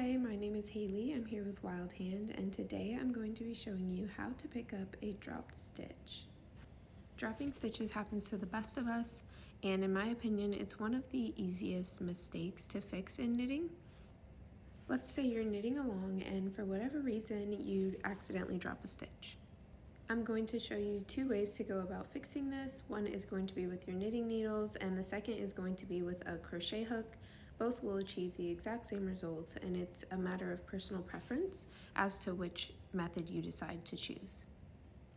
Hi, my name is Haley. I'm here with Wild Hand, and today I'm going to be showing you how to pick up a dropped stitch. Dropping stitches happens to the best of us, and in my opinion, it's one of the easiest mistakes to fix in knitting. Let's say you're knitting along and for whatever reason you accidentally drop a stitch. I'm going to show you two ways to go about fixing this. One is going to be with your knitting needles, and the second is going to be with a crochet hook. Both will achieve the exact same results, and it's a matter of personal preference as to which method you decide to choose.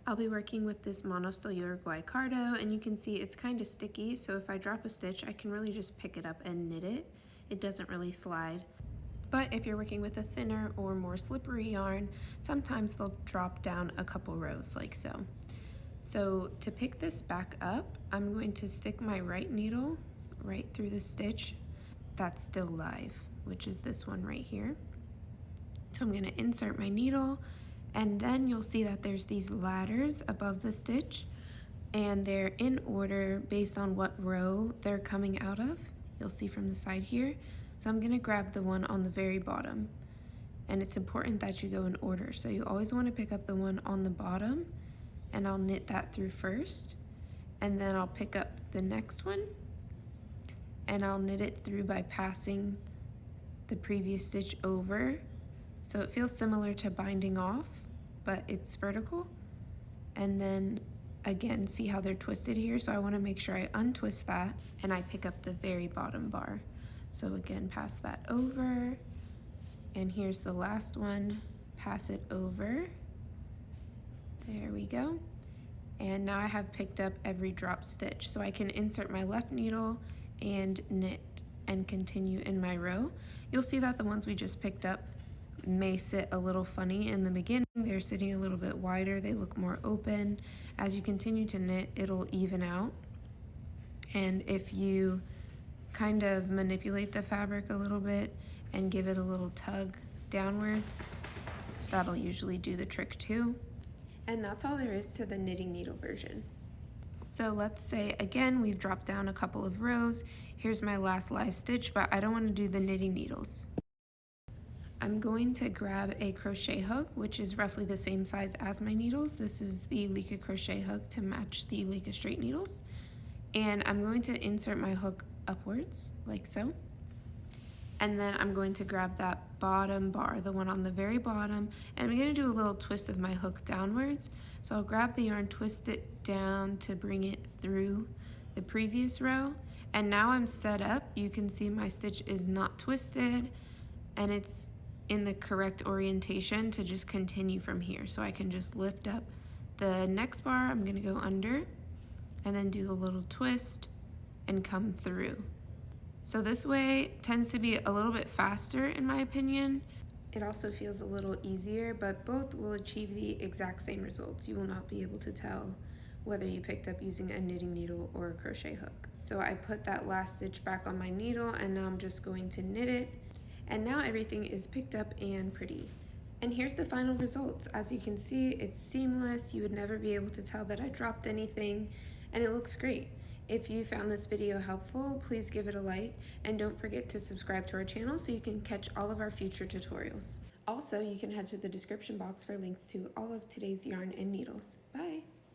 I'll be working with this monostyle Uruguay cardo, and you can see it's kind of sticky, so if I drop a stitch, I can really just pick it up and knit it. It doesn't really slide. But if you're working with a thinner or more slippery yarn, sometimes they'll drop down a couple rows like so. So to pick this back up, I'm going to stick my right needle right through the stitch that's still live, which is this one right here. So I'm going to insert my needle, and then you'll see that there's these ladders above the stitch, and they're in order based on what row they're coming out of. You'll see from the side here. So I'm going to grab the one on the very bottom, and it's important that you go in order. So you always want to pick up the one on the bottom, and I'll knit that through first, and then I'll pick up the next one and I'll knit it through by passing the previous stitch over. So it feels similar to binding off, but it's vertical. And then again, see how they're twisted here? So I want to make sure I untwist that and I pick up the very bottom bar. So again, pass that over, and here's the last one, pass it over. There we go. And now I have picked up every drop stitch. So I can insert my left needle and knit and continue in my row. You'll see that the ones we just picked up may sit a little funny in the beginning. They're sitting a little bit wider, they look more open. As you continue to knit, it'll even out. And if you kind of manipulate the fabric a little bit and give it a little tug downwards, that'll usually do the trick too. And that's all there is to the knitting needle version. So let's say again we've dropped down a couple of rows. Here's my last live stitch, but I don't want to do the knitting needles. I'm going to grab a crochet hook, which is roughly the same size as my needles. This is the Leica crochet hook to match the Leica straight needles. And I'm going to insert my hook upwards like so. And then I'm going to grab that bottom bar, the one on the very bottom, and I'm going to do a little twist of my hook downwards. So I'll grab the yarn, twist it down to bring it through the previous row, and now I'm set up. You can see my stitch is not twisted, and it's in the correct orientation to just continue from here. So I can just lift up the next bar, I'm going to go under, and then do the little twist and come through. So this way tends to be a little bit faster in my opinion. It also feels a little easier, but both will achieve the exact same results. You will not be able to tell whether you picked up using a knitting needle or a crochet hook. So I put that last stitch back on my needle, and now I'm just going to knit it. And now everything is picked up and pretty. And here's the final results. As you can see, it's seamless. You would never be able to tell that I dropped anything, and it looks great. If you found this video helpful, please give it a like, and don't forget to subscribe to our channel so you can catch all of our future tutorials. Also, you can head to the description box for links to all of today's yarn and needles. Bye!